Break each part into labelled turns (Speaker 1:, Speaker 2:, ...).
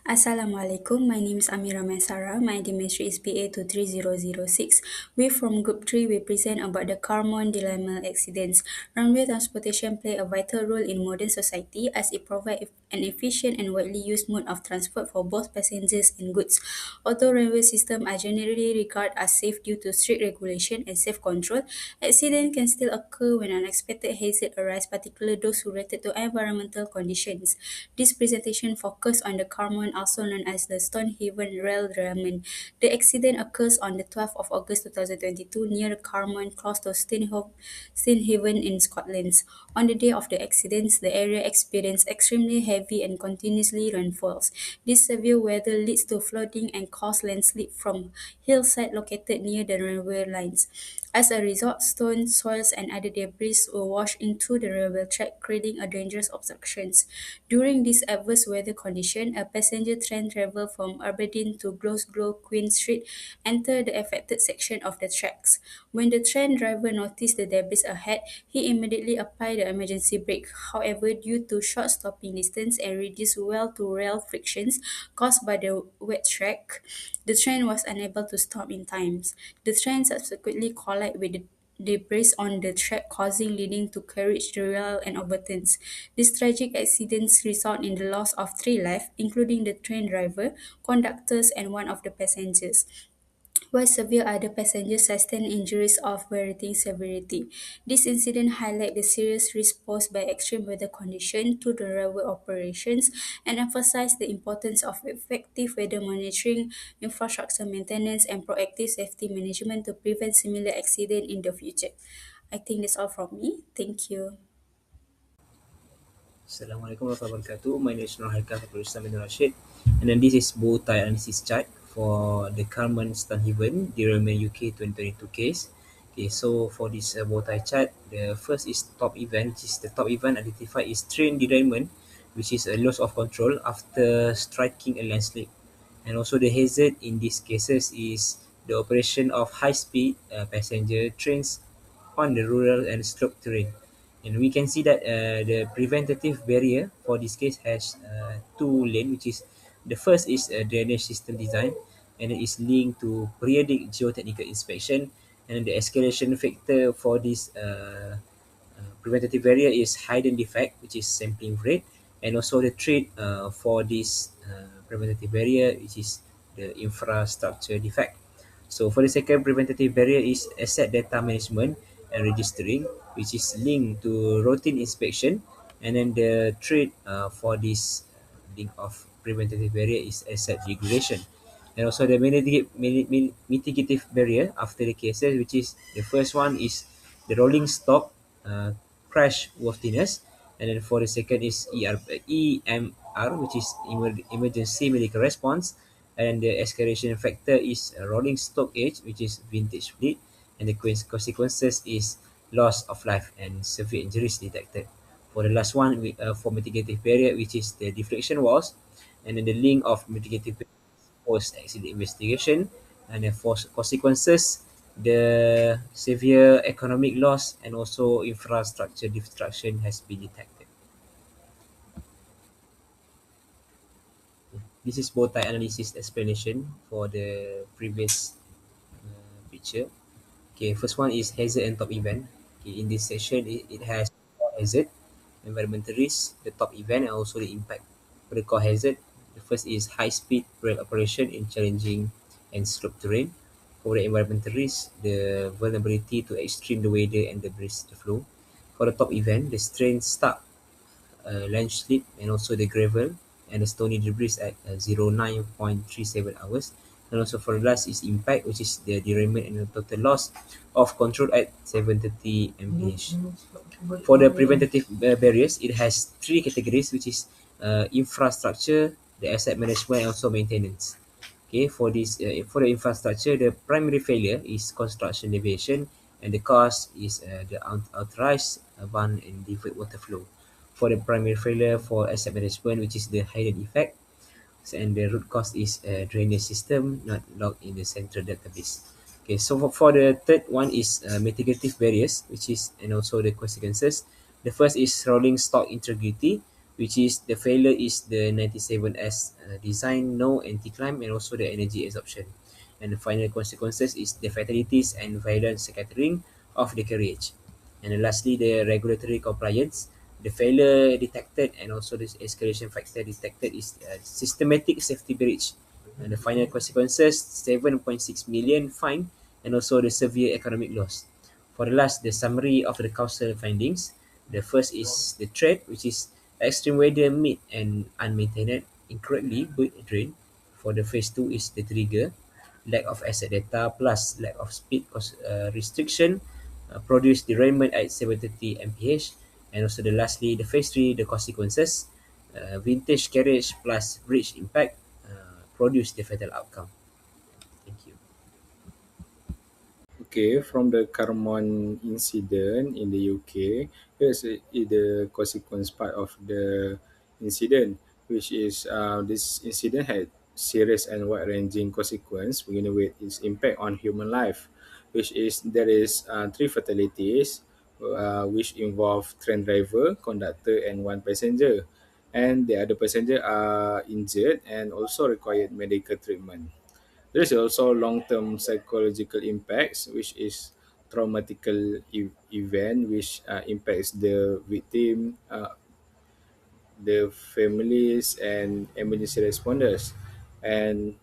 Speaker 1: Assalamualaikum. My name is Amira Maisara. My Dimitri is PA23006. We from Group 3 we present about the Carmont Derailment accidents. Runway transportation play a vital role in modern society as it provides an efficient and widely used mode of transport for both passengers and goods. Although railway systems are generally regarded as safe due to strict regulation and safe control, accidents can still occur when unexpected hazards arise, particularly those related to environmental conditions. This presentation focuses on the Carmont, also known as the Stonehaven rail derailment. The accident occurs on the 12th of August 2022 near Carmont, close to Stonehaven in Scotland. On the day of the accident, the area experienced extremely heavy and continuously rainfalls. This severe weather leads to flooding and causes landslide from hillside located near the railway lines. As a result, stones, soils, and other debris were washed into the railway track, creating a dangerous obstruction. During this adverse weather condition, a passenger train traveled from Aberdeen to Glasgow Queen Street entered the affected section of the tracks. When the train driver noticed the debris ahead, he immediately applied the emergency brake. However, due to short stopping distance and reduced wheel-to-rail frictions caused by the wet track, the train was unable to stop in time. The train subsequently collided with the debris on the track, causing leading to carriage derail and overturns. These tragic accidents result in the loss of three lives, including the train driver, conductors, and one of the passengers, while severe other passengers sustained injuries of varying severity. This incident highlights the serious risk posed by extreme weather conditions to the railway operations and emphasizes the importance of effective weather monitoring, infrastructure maintenance, and proactive safety management to prevent similar accidents in the future. I think that's all from me. Thank you.
Speaker 2: Assalamualaikum warahmatullahi wabarakatuh. My name is Nur Haikal Fatul Islam bin Rashid. And then this is bow tie analysis chart for the Carmont Stonehaven Derailment UK 2022 case. Okay, so for this bow tie chart, the first is top event, which is the top event identified is train derailment, which is a loss of control after striking a landslide. And also the hazard in these cases is the operation of high-speed passenger trains on the rural and slope terrain. And we can see that the preventative barrier for this case has two lanes, which is the first is a drainage system design, and it is linked to periodic geotechnical inspection. And the escalation factor for this preventative barrier is hidden defect, which is sampling rate, and also the threat for this preventative barrier, which is the infrastructure defect. So for the second preventative barrier is asset data management and registering, which is linked to routine inspection. And then the threat for this link of preventative barrier is asset regulation. And also the mitigative barrier after the cases, which is the first one is the rolling stock uh, crash worthiness. And then for the second is EMR, which is emergency medical response. And the escalation factor is rolling stock age, which is vintage fleet. And the consequences is loss of life and severe injuries detected. For the last one, for mitigative barrier, which is the deflection walls, and then the link of mitigative post-accident investigation, and then for consequences, the severe economic loss and also infrastructure destruction has been detected. This is both type analysis explanation for the previous picture. Okay, first one is hazard and top event. Okay, in this section, it has core hazard, environmental risk, the top event, and also the impact. For the core hazard, the first is high speed rail operation in challenging and slope terrain. For the environmental risk, the vulnerability to extreme the weather and debris flow. For the top event, the strain stuck, landslip, and also the gravel and the stony debris at 09.37 hours. And also for the last is impact, which is the derailment and the total loss of control at 730 mph. For the preventative barriers, it has three categories, which is infrastructure, the asset management, and also maintenance. Okay, for the infrastructure, the primary failure is construction deviation, and the cause is the unauthorized ban and divert water flow. For the primary failure for asset management, which is the hidden effect, and the root cause is a drainage system not logged in the central database. Okay, so for the third one is mitigative barriers, which is and also the consequences. The first is rolling stock integrity, which is the failure is the 97S design, no anti-climb, and also the energy absorption. And the final consequences is the fatalities and violent scattering of the carriage. And then lastly, the regulatory compliance. The failure detected and also this escalation factor detected is systematic safety breach. And the final consequences, 7.6 million fine and also the severe economic loss. For the last, the summary of the council findings. The first is the threat, which is extreme weather made and unmaintained, incorrectly built drain. For the phase 2 is the trigger, lack of asset data plus lack of speed restriction, produce derailment at 730 mph. And also the lastly, the phase 3, the consequences, vintage carriage plus bridge impact, produce the fatal outcome. Thank you.
Speaker 3: Okay, from the Carmont incident in the UK, here's the consequence part of the incident, which is this incident had serious and wide-ranging consequence, beginning with its impact on human life, which is there is three fatalities, which involve train driver, conductor, and one passenger, and the other passenger are injured and also required medical treatment. There is also long-term psychological impacts, which is traumatical event which impacts the victim, the families, and emergency responders. And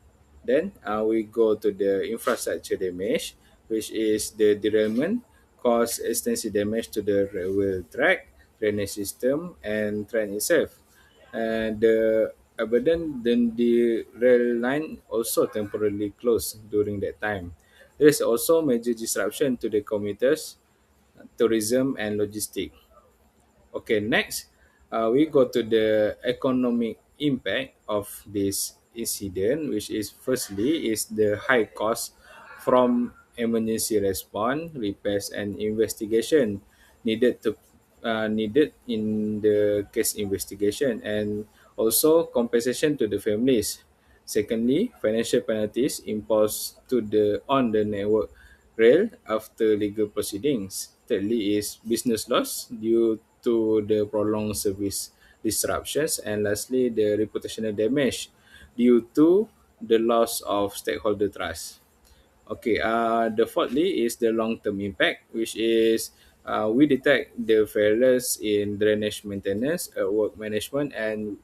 Speaker 3: then we go to the infrastructure damage, which is the derailment cause extensive damage to the railway track, drainage system, and train itself. And the abandoned then the rail line also temporarily closed during that time. There is also major disruption to the commuters, tourism, and logistics. Okay, next, we go to the economic impact of this incident, which is firstly is the high cost from emergency response, repairs, and investigation needed in the case investigation, and also compensation to the families. Secondly, financial penalties imposed to the on the network rail after legal proceedings. Thirdly is business loss due to the prolonged service disruptions. And lastly, the reputational damage due to the loss of stakeholder trust. Okay, the fourthly is the long-term impact, which is we detect the failures in drainage maintenance, work management, and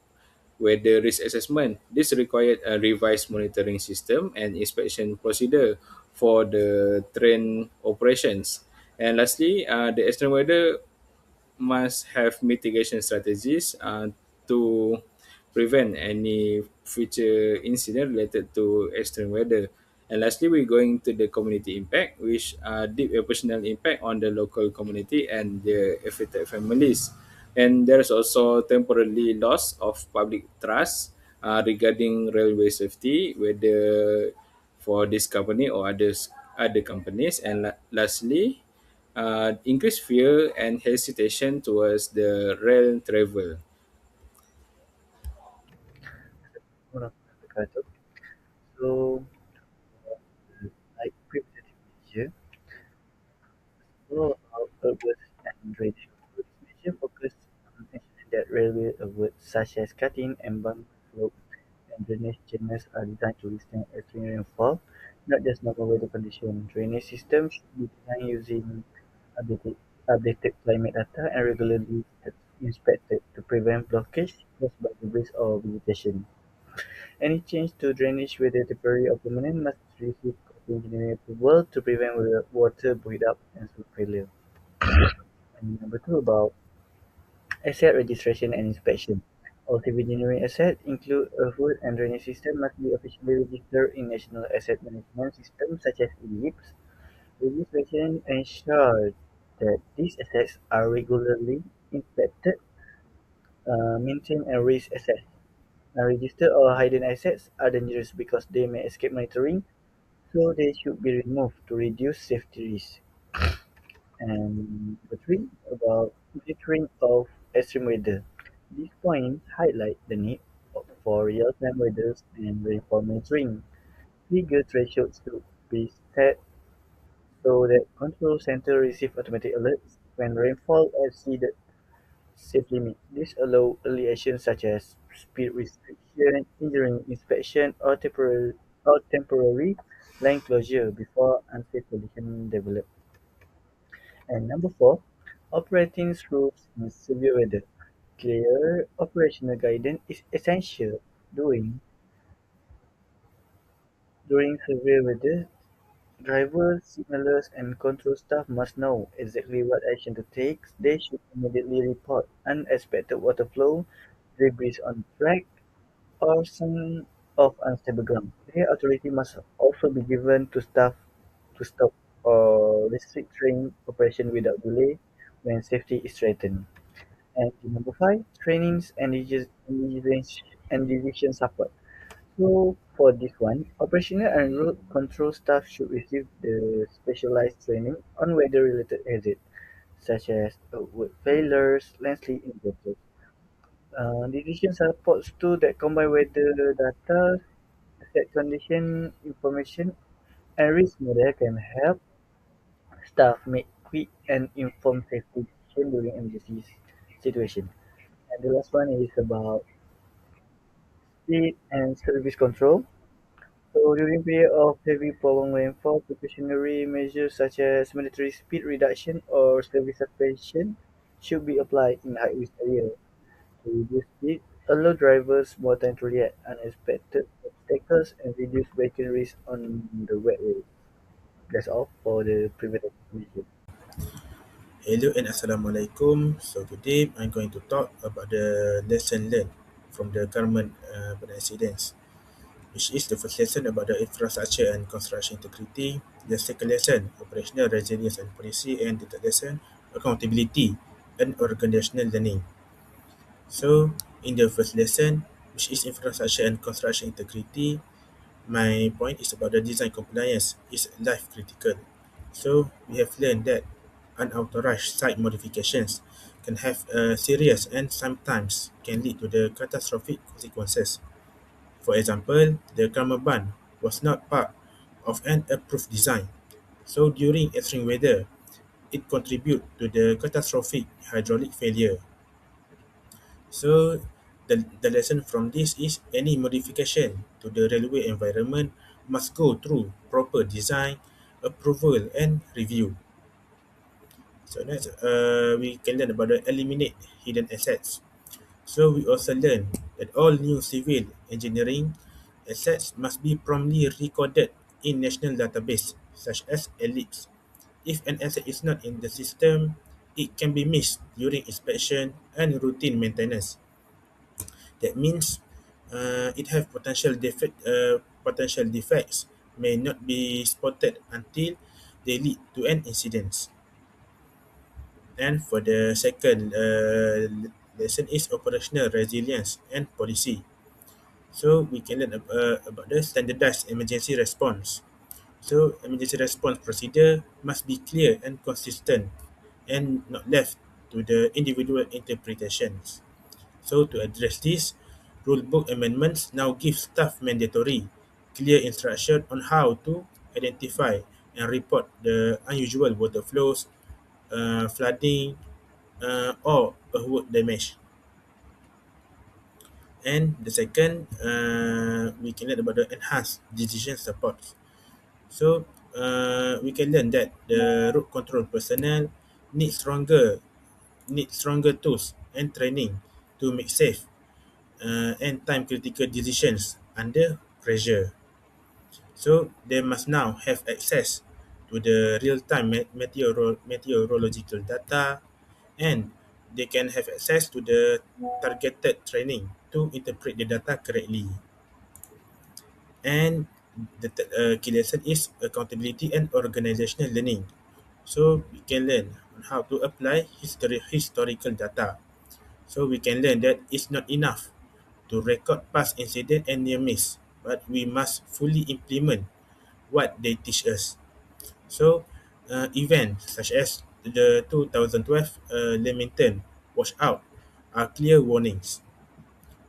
Speaker 3: weather risk assessment. This required a revised monitoring system and inspection procedure for the train operations. And lastly, the extreme weather must have mitigation strategies to prevent any future incident related to extreme weather. And lastly, we're going to the community impact, which deep emotional impact on the local community and the affected families. And there's also temporarily loss of public trust regarding railway safety, whether for this company or other companies. And lastly, increased fear and hesitation towards the rail travel.
Speaker 4: Warahmatullahi wabarakatuh. So, like previously mentioned, all about urban and drainage roads measure focus on ensuring that railway roads such as cutting and bump slopes and drainage channels are designed to withstand extreme rainfall, not just normal weather conditions. Drainage systems should be designed using updated, updated climate data and regularly inspected to prevent blockage caused by debris or vegetation. Any change to drainage, whether temporary or permanent, must receive engineering approval to prevent water build-up and slope failure. And number two, about asset registration and inspection. All civil engineering assets, include a road and drainage system, must be officially registered in national asset management systems such as EAPS. Registration ensures that these assets are regularly inspected, maintained, and risk assessed. Unregistered or hidden assets are dangerous because they may escape monitoring, so they should be removed to reduce safety risk. And number three, about monitoring of extreme weather. These points highlight the need for real-time weather and rainfall monitoring. Trigger thresholds should be set so that control center receive automatic alerts when rainfall exceeded safe limit. This allows early actions such as speed restriction, engineering inspection, or temporary lane closure before unsafe conditions develop. And number four, operating through severe weather. Clear operational guidance is essential during during severe weather. Drivers, signalers, and control staff must know exactly what action to take. They should immediately report unexpected water flow, debris on track, or sign of unstable ground. Clear authority must also be given to staff to stop or restrict train operation without delay when safety is threatened. And number five, trainings and decision support. So for this one, operational and road control staff should receive the specialized training on weather-related hazards, such as wood failures, landslide inverters. Decision supports tools that combine weather data, asset condition information, and risk model can help staff make quick and informed safety decisions during emergency situation. And the last one is about speed and service control. So during period of heavy prolonged rainfall, precautionary measures such as mandatory speed reduction or service suspension should be applied in high-risk areas to reduce speed, allow drivers more time to react unexpected obstacles, and reduce vehicle risk on the wet road. That's all for the preventive measures.
Speaker 5: Hello and Assalamualaikum. So today I'm going to talk about the lesson learned from the Carmont incidents, which is the first lesson about the infrastructure and construction integrity, the second lesson operational resilience and policy, and the third lesson accountability and organizational learning. So in the first lesson, which is infrastructure and construction integrity, my point is about the design compliance is life critical. So we have learned that unauthorized site modifications can have a serious and sometimes can lead to the catastrophic consequences. For example, the Carmont was not part of an approved design. So during extreme weather, it contribute to the catastrophic hydraulic failure. So the lesson from this is any modification to the railway environment must go through proper design, approval and review. So next, we can learn about the eliminate hidden assets. So we also learn that all new civil engineering assets must be promptly recorded in national database such as ELIPS. If an asset is not in the system, it can be missed during inspection and routine maintenance. That means it have potential defects may not be spotted until they lead to an incident. And for the second lesson is operational resilience and policy. So we can learn about the standardized emergency response. So emergency response procedure must be clear and consistent and not left to the individual interpretations. So to address this, rulebook amendments now give staff mandatory, clear instruction on how to identify and report the unusual water flows, flooding, or earthwork damage. And the second, we can learn about the enhanced decision support. So we can learn that the road control personnel need stronger need stronger tools and training to make safe and time critical decisions under pressure. So they must now have access to the real time meteorological data, and they can have access to the targeted training to interpret the data correctly. And the key lesson is accountability and organizational learning. So we can learn on how to apply historical data. So we can learn that it's not enough to record past incident and near miss, but we must fully implement what they teach us. So events such as the 2012 Leamington washout are clear warnings.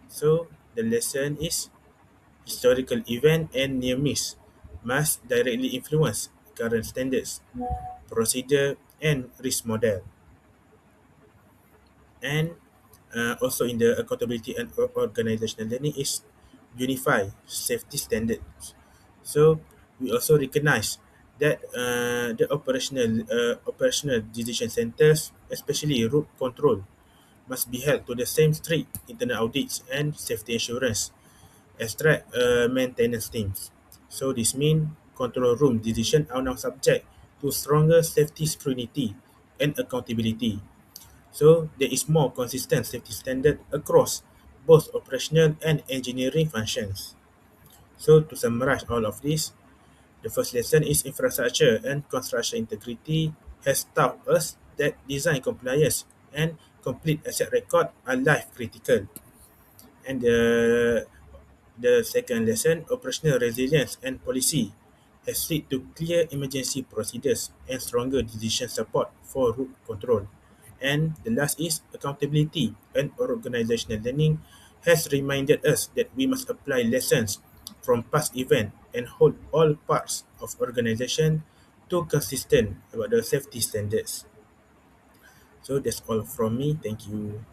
Speaker 5: So the lesson is historical event and near miss must directly influence current standards, procedure, and risk model. And also in the accountability and organizational learning is unify safety standards. So we also recognize that the operational decision centers, especially route control, must be held to the same strict internal audits and safety assurance as track maintenance teams. So this means control room decisions are now subject to stronger safety scrutiny and accountability. So there is more consistent safety standard across both operational and engineering functions. So to summarize all of this, the first lesson is infrastructure and construction integrity has taught us that design compliance and complete asset record are life critical. And the second lesson, operational resilience and policy, has led to clear emergency procedures and stronger decision support for route control. And the last is accountability and organizational learning has reminded us that we must apply lessons from past events and hold all parts of organization to consistent about the safety standards. So that's all from me. Thank you.